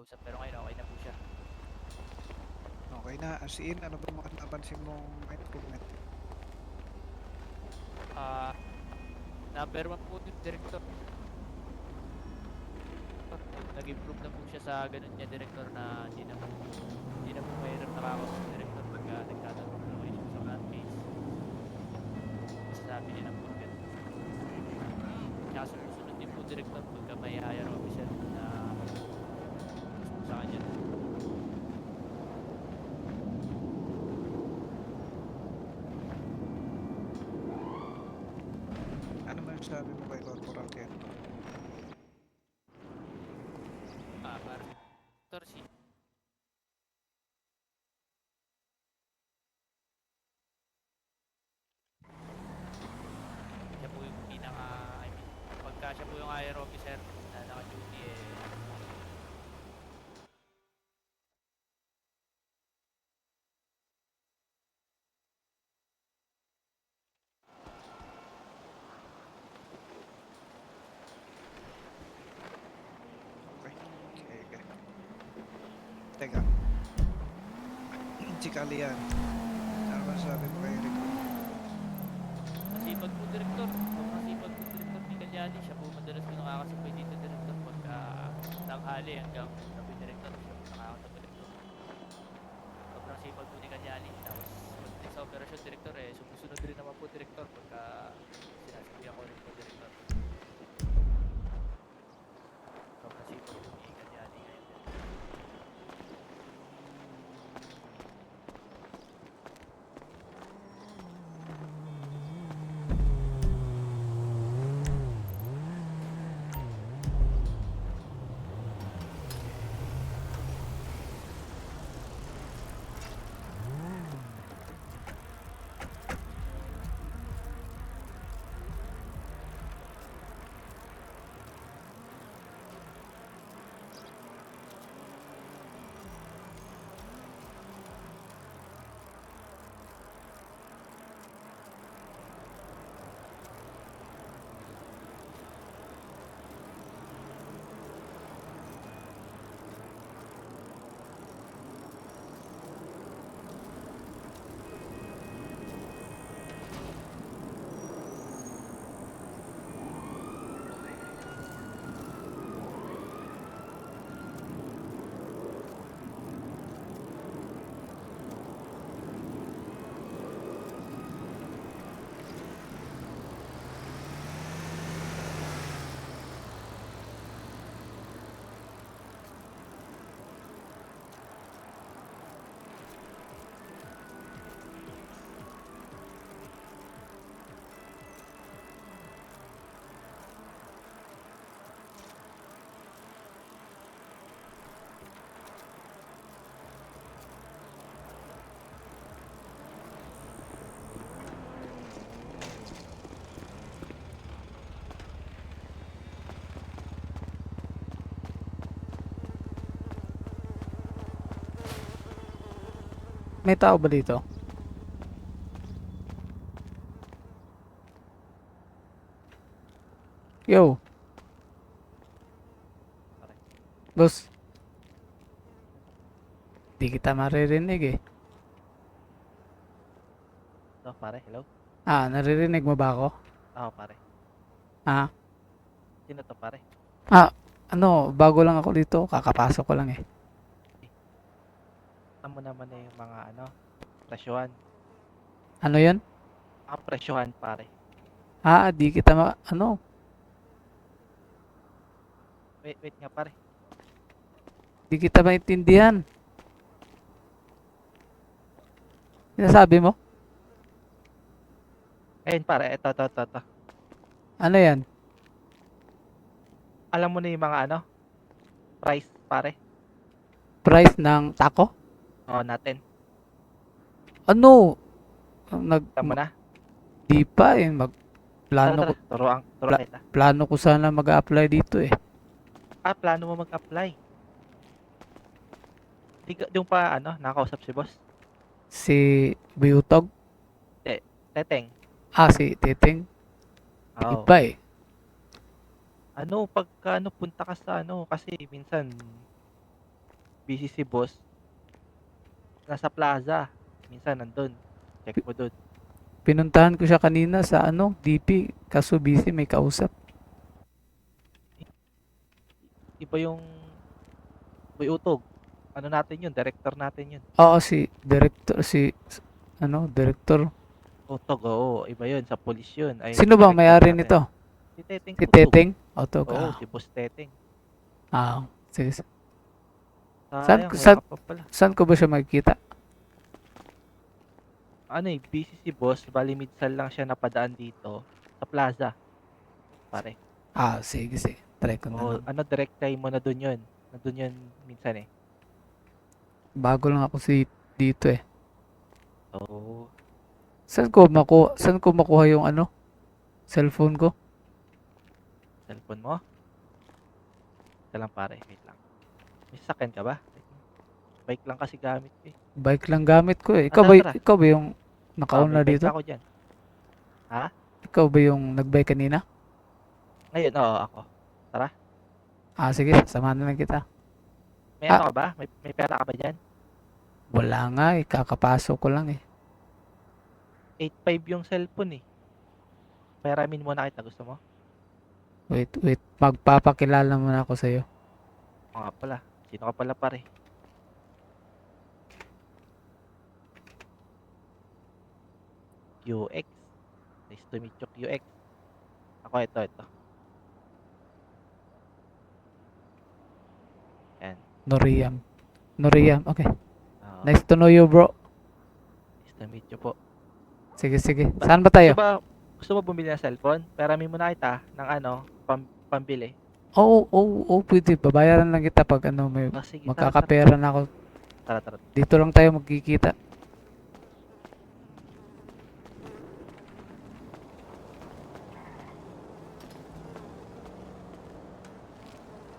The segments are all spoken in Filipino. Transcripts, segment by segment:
usap, pero ngayon okay na po siya. Okay na, as in, ano ba mga napansin mong improvement? Ah, number one po yung director. Nag-improve na po siya sa ganun niya, director, na hindi na po mahirap nakakausap ng director pagka nagtatanong ng mga issue sa cat case. Masasabi niya na po agad. Tsaka sunod din po director pagka may higher officer na gusto sa kanya. Ano man sabi mo kay Corporal Kento? Para director, siya po yung pinaka, I mean, pagka siya po yung higher officer na naka-duty, Okay, okay. Teka, si Kalian, ano man sabi mo kay Recruit? masipag po director. Masipag po director ni Kalyani. Siya po madalas po nakakasabay dito director pagka tanghali hanggang gabi director. Siya po nakakasabay director. Sobrang sipag po ni Kalyani. Tapos pagdating sa operasyon director, sumusunod rin naman po director pagka sinasabihan ko rin po director. Sobrang sipag po ni Kalyani ngayon director. May tao ba dito? Yo, Pare. boss. Di kita maririnig eh. No, pare, hello? Naririnig mo ba ako? Pare. Ah, Sino to pare? bago lang ako dito. Kakapasok ko lang eh. Tamo naman na yung mga presyuhan. Ano yun? Presyuhan pare. Di kita Wait nga pare. di kita maintindihan. Sinasabi mo? Ayun pare, ito. Ano yan? Alam mo na yung mga price pare? Price ng taco? Oo, natin. Ano? Alam mo na? Di pa eh. Tara, Plano ko, tara. Turuan kita. plano ko sana mag-apply dito eh. Plano mo mag-apply. Yung pa, nakausap si boss. Si Buyutog? Teteng. Si Titing? Di Oo. pa eh. Pagka punta ka sa kasi minsan busy si boss, nasa plaza. Minsan nandun. Check mo dun. Pinuntahan ko siya kanina sa ano, DP. Kaso busy, may kausap. Iba yung Boy Utog. Ano natin yun? Director natin yun. Oo, director. Utog, oo. Iba yun. Sa polis yun. Ay, Sino ba ang director may-ari natin. nito? Si Teteng Si Utog. Teteng? Otog, Oo, si Boss Teteng. sige, sige. Saan, Sayang, wala saan, ka pa pala. saan ko ba siya makikita? Ano eh, busy si boss. Bali, midsal lang siya napadaan dito. Sa plaza, pare. Sige, sige. Try ko na Oo, lang. ano, direct try mo na dun yun. Nandun yun minsan eh. Bago lang ako dito eh. Oo. Saan ko makuha yung ano? Cellphone ko? Cellphone mo? Ito lang pare, wait lang. May sasakyan ka ba? Wait lang. Bike lang kasi gamit ko eh. Bike lang gamit ko eh. Tara, tara. Ikaw ba yung May nakauna bike dito? ako dyan. Ha? Ikaw ba yung nagbike kanina? Ngayon, oo, ako. Tara. Sige, samahan na lang kita. May Ah. ano ka ba? May pera ka ba dyan? Wala nga eh, kakapasok ko lang eh. 8.5 yung cellphone eh. Peramin muna kita, gusto mo? Wait. Magpapakilala muna ako sa'yo. Oo nga pala. Sino ka pala pare? QX. Nice to meet you, QX. Ako, ito. Yan. Noriam, okay. Oo. Nice to know you, bro. Nice to meet you po. Sige. Saan ba tayo? Gusto mo bumili ng cellphone? Peramin muna kita ng ano, pambili. Oo, pwede. Babayaran lang kita pag ano, may Sige, magkakapera na ako. tara. Dito lang tayo magkikita.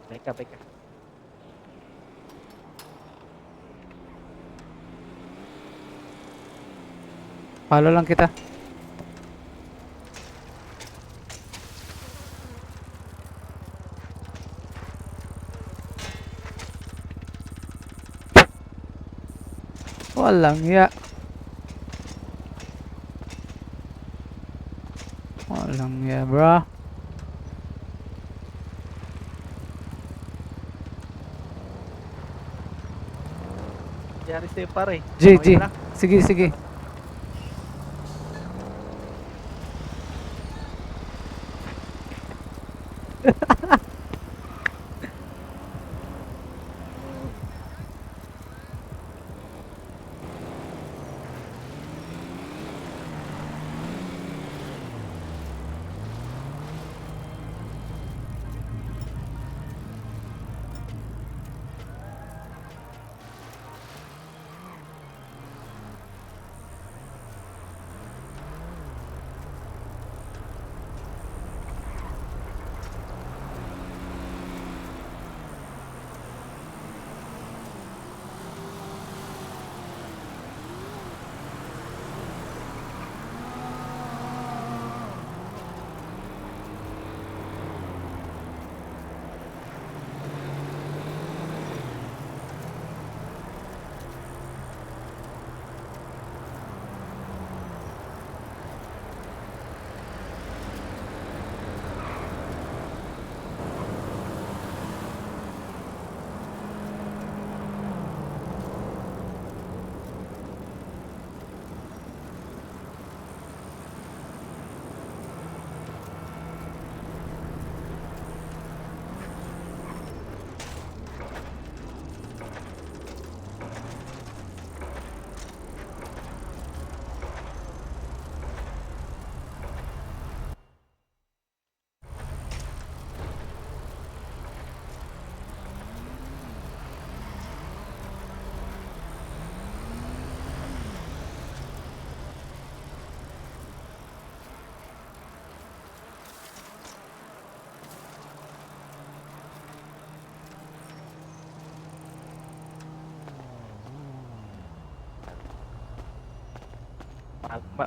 Bike ka. Follow lang kita. Walang ya. Bro. Yari sa'yo pare. G. Okay lang. Sige.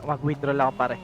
Mag-withdraw lang ako pare.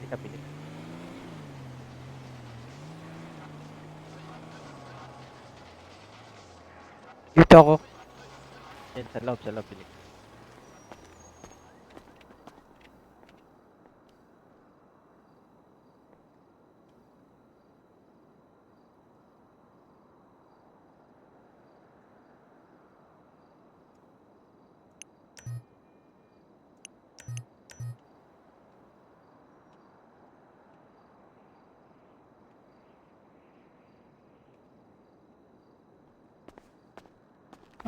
ka pilit. Dito ako. Yan, sa loob pilit.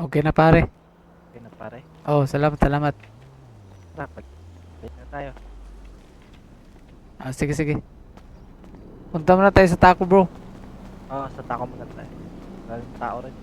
Okay na pare. Okay na pare. Oh, salamat, salamat. Tara, balik na tayo. Ah, sige, sige. Punta muna tayo sa taco, bro. Oo, sa tako muna tayo. Maraming tao rin.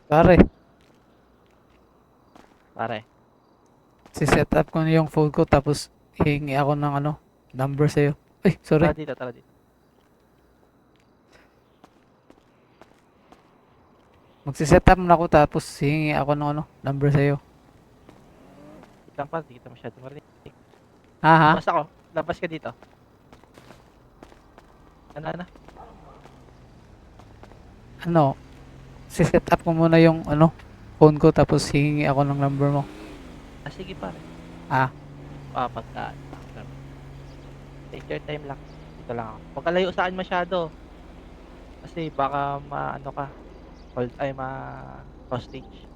Pare, Pare, si-set up ko na yung phone ko tapos hihingi ako ng ano, number sa'yo. Ay, sorry. tara dito. Magsi-set up na ako tapos hihingi ako ng ano, number sa'yo. Wait lang pare, di kita masyado marinig. Ha, ha? Labas ako, labas ka dito. Ano? Ano? Si-set up ko muna yung ano, phone ko tapos hihingi ako ng number mo. Ah, sige pare. Ah, Pagka, take your time lang. Dito lang ako. Huwag ka layo saan masyado. Kasi baka maano ka. Hold ay hostage.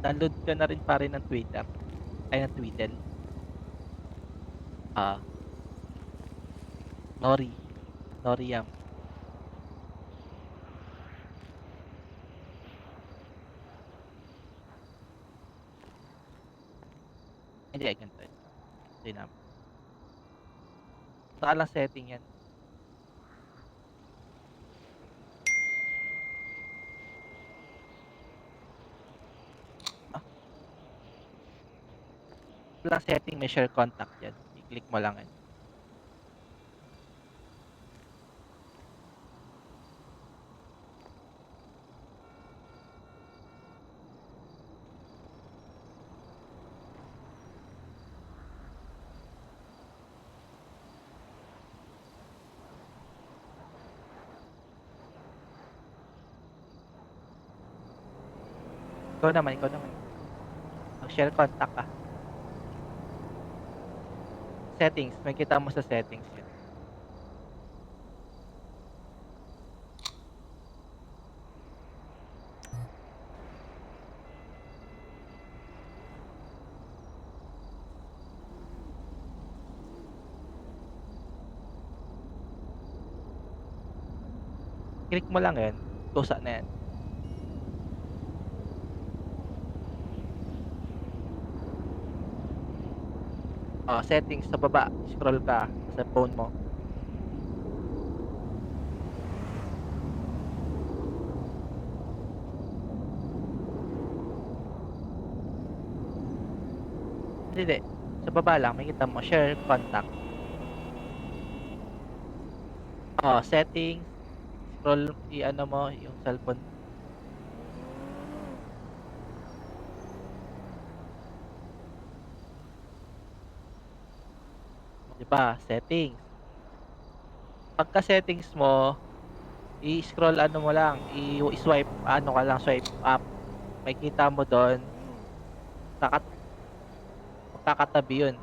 Download ka na rin pare ng Twitter. Ay, ng Twitter. Nori. Noriam. Hindi, ganito yun. Ito yung number. Saka lang setting yan. Ah, walang setting, may share contact yan. I-click mo lang yan. Ikaw naman. Mag-share contact ka. Settings, may kita mo sa settings yun. Click mo lang yan. Tusa na yan. Settings sa baba. Scroll ka sa phone mo. Hindi. Sa baba lang, may kita mo. Share contact. Settings. Scroll, i-ano mo yung cellphone. Diba? Settings. Pagka settings mo, i-scroll ano mo lang, i-swipe, ano ka lang, swipe up. May kita mo doon, magkakatabi yun.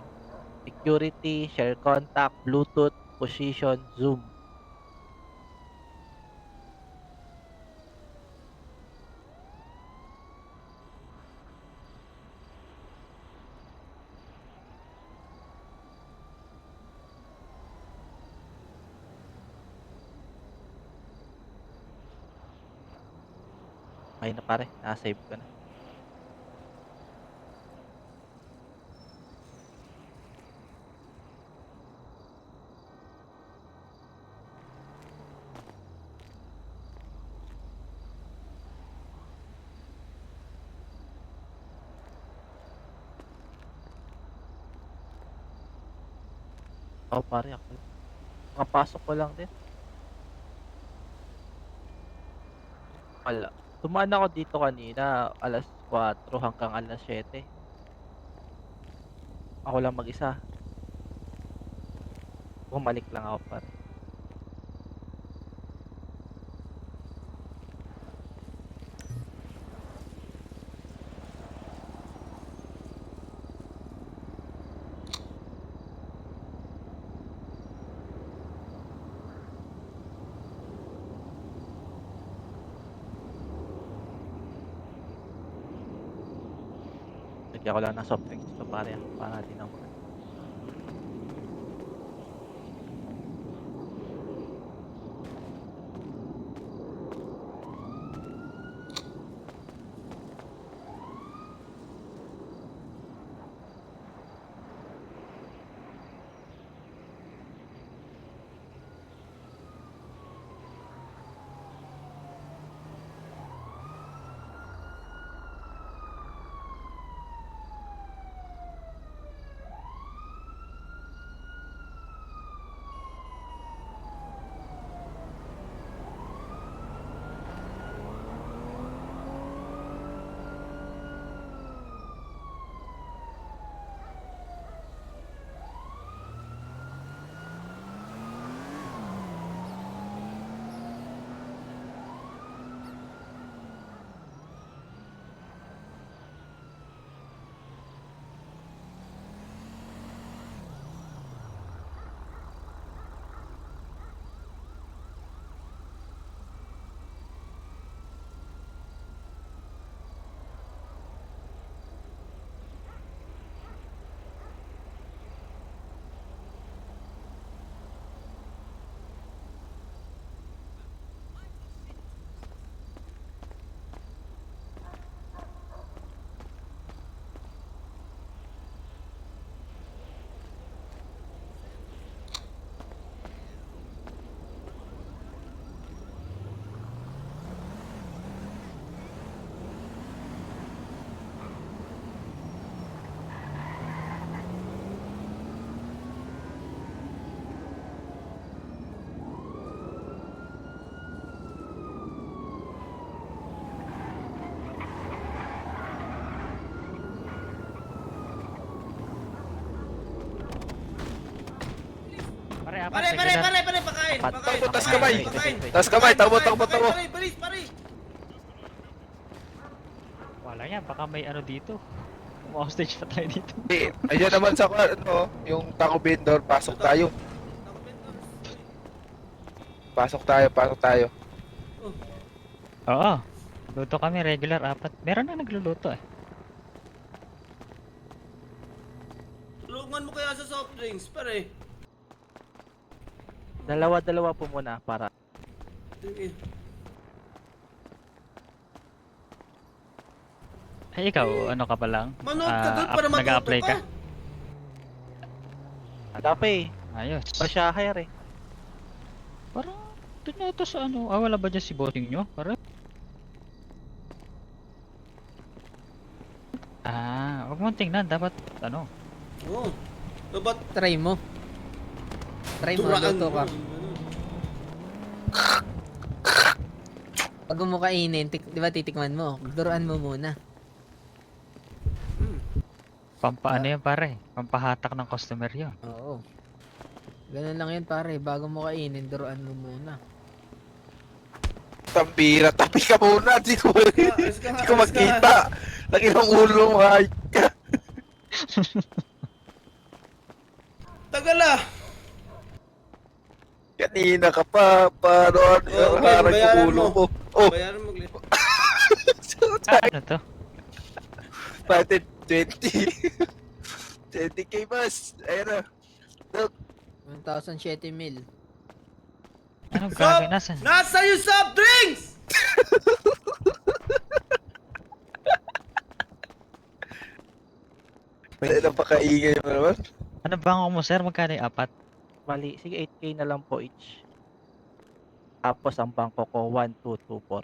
Security, share contact, Bluetooth, position, zoom. Okay na pare, na-save ko na. Pare ako. Makapasok ko lang din. Wala. Tumaan ako dito kanina, alas 4 hanggang alas 7. Ako lang mag-isa. Bumalik lang ako pare. Lagyan ko lang ng soft drinks to pare. Para natin ang apat. Pare, pakain. Apat. Pakain. Takbo, tas pakain, kamay. pakain. Tas kamay, takbo, Pakain, takbo, pakain, takbo. Pare, bilis, pare. Wala yan, baka may ano dito. Hostage pa tayo dito. Eh, ayan naman sa ano, yung taco vendor, pasok tayo. Pasok tayo. Oo. Luto kami regular, apat. Meron na nagluluto eh. Tulungan mo kaya sa soft drinks, pare. Dalawa-dalawa po muna para Sige. Ay, ikaw, ano ka pa lang? Manood ka doon para matuto Nag-a-apply ka. ka? Agape. Ayos. Pa siya hire eh. Parang, doon na ito sa ano. Wala ba dyan si bossing nyo? Parang. Huwag mong tingnan. Dapat, ano. Oo. Dapat Try mo. Try mo, turaan luto mo. ka. Pag mo kainin, di ba titikman mo? Duruan mo muna. Pampaano yan pare? Pampahatak ng customer yun. Oo. Ganun lang yun pare, bago mo kainin, duruan mo muna. Tambira, tapi ka muna. Di ko Alis ka nga, Hindi ko alis ka magkita. Laki ng ulo mo, ay. Tagal ah. Kanina ka pa, paano, Oh, okay, harang bayaran yung ulo mo. ko. Oh, Bayaran mo, Glenn. Ano to? pati 20. 20k boss. Ayan na. 1,007 mil. Anong gamit? Nasaan? Nasa yung soft drinks! Dahil napakaingay mo naman. Ano bango mo sir? Magkano yung apat? Mali. Sige, 8K na lang po each. Tapos ang bangko ko 1, 2, 2, 4.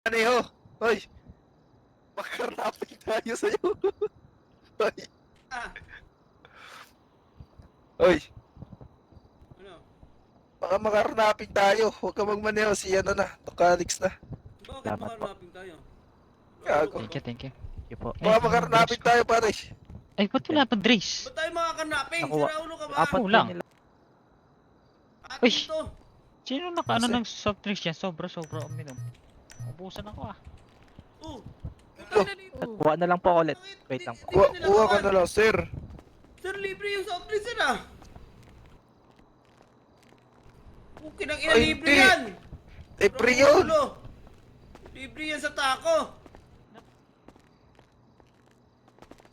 Aneho! Hoy! Makarapin tayo sa'yo. Hoy! Ah, Hoy! ano? Baka makarapin tayo. Huwag ka magmaneho. Si ano na. Tokalix na. Bakit Salamat po. makarapin tayo? Gago. Thank you, thank you. Thank you po. Baka makarapin tayo pare. Ay, ba't wala pa Dres? Ba't tayo makakanapin? Nakuha. Sira ulo ka ba? Apat po Kulang. nila. Atin Uy. to. Sino nakaano Kasi- ng soft drinks yan? Sobra-sobra uminom. Ubusan ako ah. Oh. Oh. Kuha na lang po ulit. Wait lang po. Kuha ka na lang, sir. Sir, libre yung soft drinks sir ah. Okay nang ina, Ay, libre hindi. yan. Eh, pre yun. Ulo. Libre yan sa taco.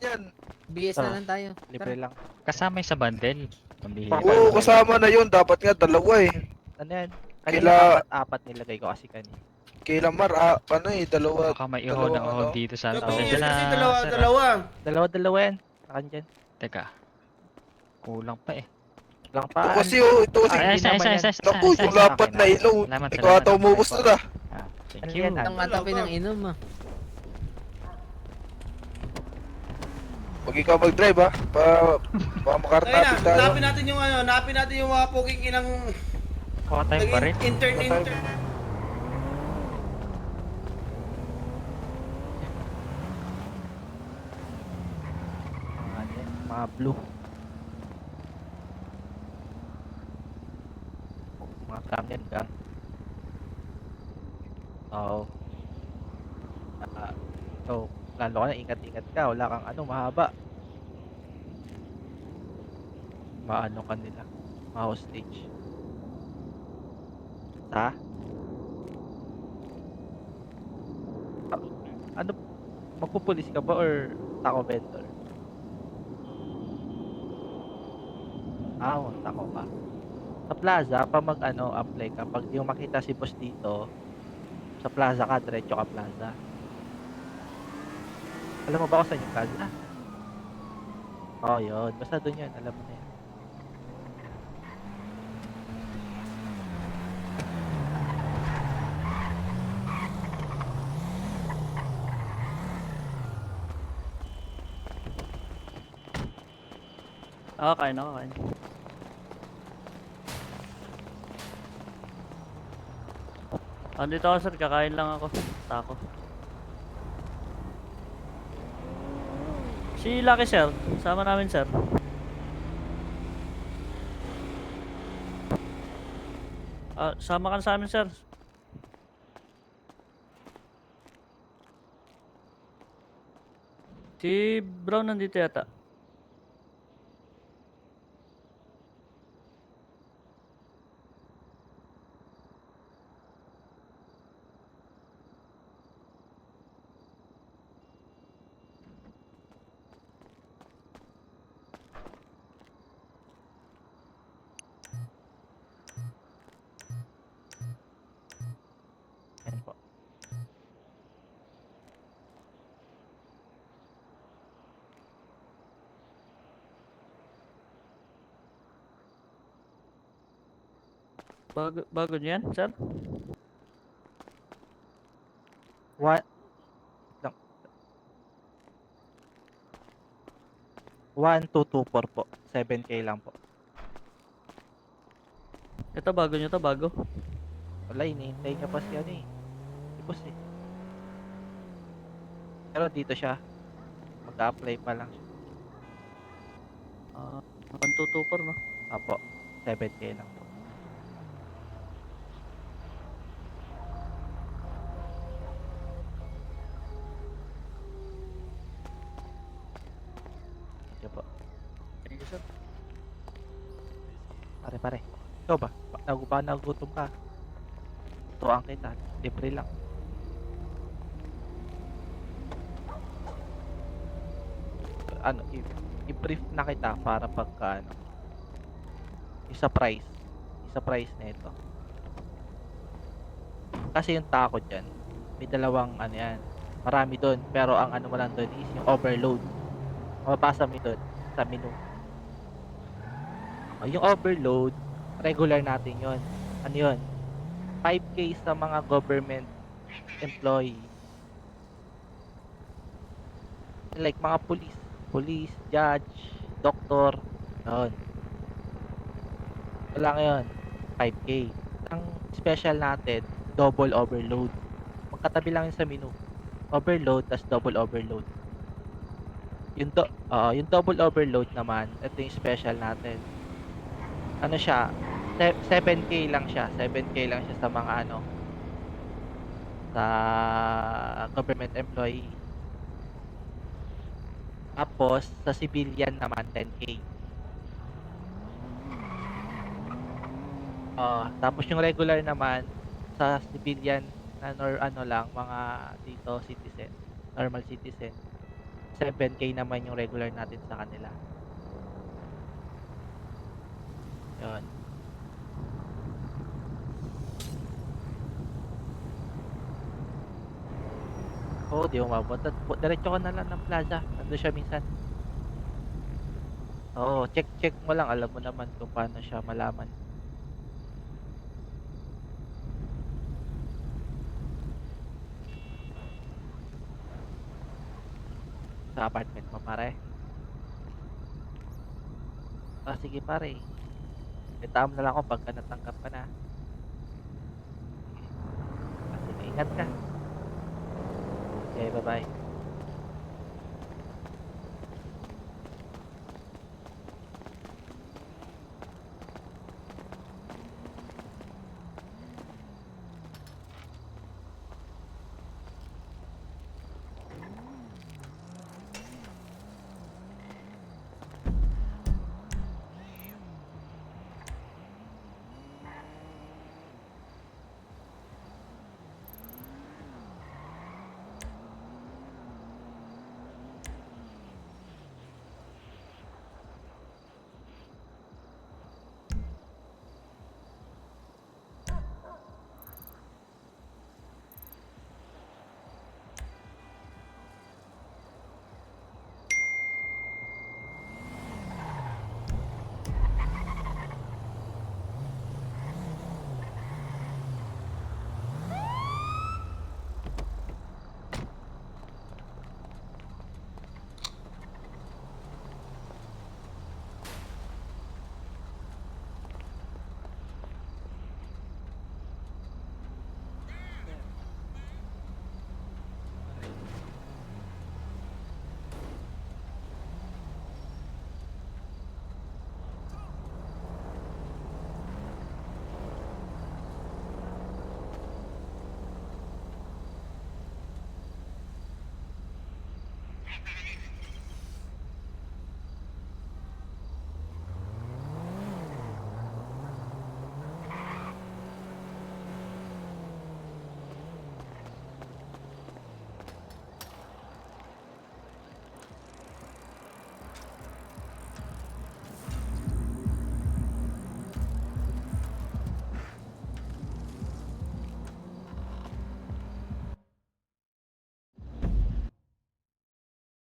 Yan. BS na lang tayo. Libre lang. Kasama yung sa bundle. Pambihira. Oo, kasama na yun. Dapat nga dalawa eh. Ano yan? Kaila- Kanina apat nilagay ko kasi kanina. Kailan mar, ano eh, dalawa. Baka may ihaw na Dalawang ihaw ano? dito sa Yung atin. BS Dyan na, kasi sir, ah. dalawa. Dalawa-dalawa yan. Akan dyan. Teka. Kulang pa eh. Lang Ito pa. kasi oh, ito kasi. Ay, isa. Naku, yung lapat na ilaw. Salamat, Ikaw salamat. ata umubos na na. Thank Ano you. yan, Ang katapi ng inom ah. Huwag ikaw mag-drive ha. Baka Tayo makarapin na, tayo. hanapin natin yung mga poging inang Kuha tayo pa rin. intern. Mga blue. Mga camel gang. Oo. So, lalo ka na ingat-ingat ka. Wala kang ano, mahaba. Maano ka nila. Ma-hostage. Ha? Ano? Magpupulis ka ba or taco vendor? Tako ka. Sa plaza, pa apply ka, pag di mo makita si boss dito, sa plaza ka, diretso ka plaza. Alam mo ba kung saan yung plaza? Oo, yun. Basta doon yun. Alam mo na yan. Kain. Andito ako sir, kakain lang ako. Tako. Si Lucky sir, sama namin sir. Sama ka sa amin sir. Si Brown nandito yata. Yan po. Bago niyo yan sir? One, lang. 1224 po. 7K lang po. Ito bago niyo to, bago. Wala, hinihintay niya pa si ano eh. Si boss eh. Pero dito siya. Mag-a-apply pa lang siya. 1224 no? Apo. 7K lang po. Sige po. Thank you sir. Pare. Ikaw ba? Ba nagutom ka? Tuwang kita. Libre lang. Ano, i-brief na kita para pagka ano. Isa price na ito. Kasi yung tako dyan, may dalawang ano yan. Marami doon. Pero ang ano mo lang doon is yung overload. Mapapasa mo doon sa menu. Yung overload, regular natin yon. Ano yun? 5K sa mga government employee. Like mga police, judge, doctor, yun. Wala ngayon, 5K. Ang special natin, double overload. Magkatabi lang yun sa menu. Overload, tas double overload. Yung double overload naman, ito yung special natin. Ano siya, 7K lang siya. 7K lang siya sa mga ano, sa government employee. Tapos, sa civilian naman, 10K. Tapos yung regular naman, sa civilian, ano lang, mga dito, citizen, normal citizen, 7K naman yung regular natin sa kanila. Yun. Oo, di umabot. Diretso ka na lang ng plaza. Nandun siya minsan. Oo, check mo lang. Alam mo naman kung paano siya malaman. Sa apartment mo, pare. Sige, pare. Itaan mo na lang ako pagka natanggap ka na. Sige, ingat ka. Okay, bye-bye.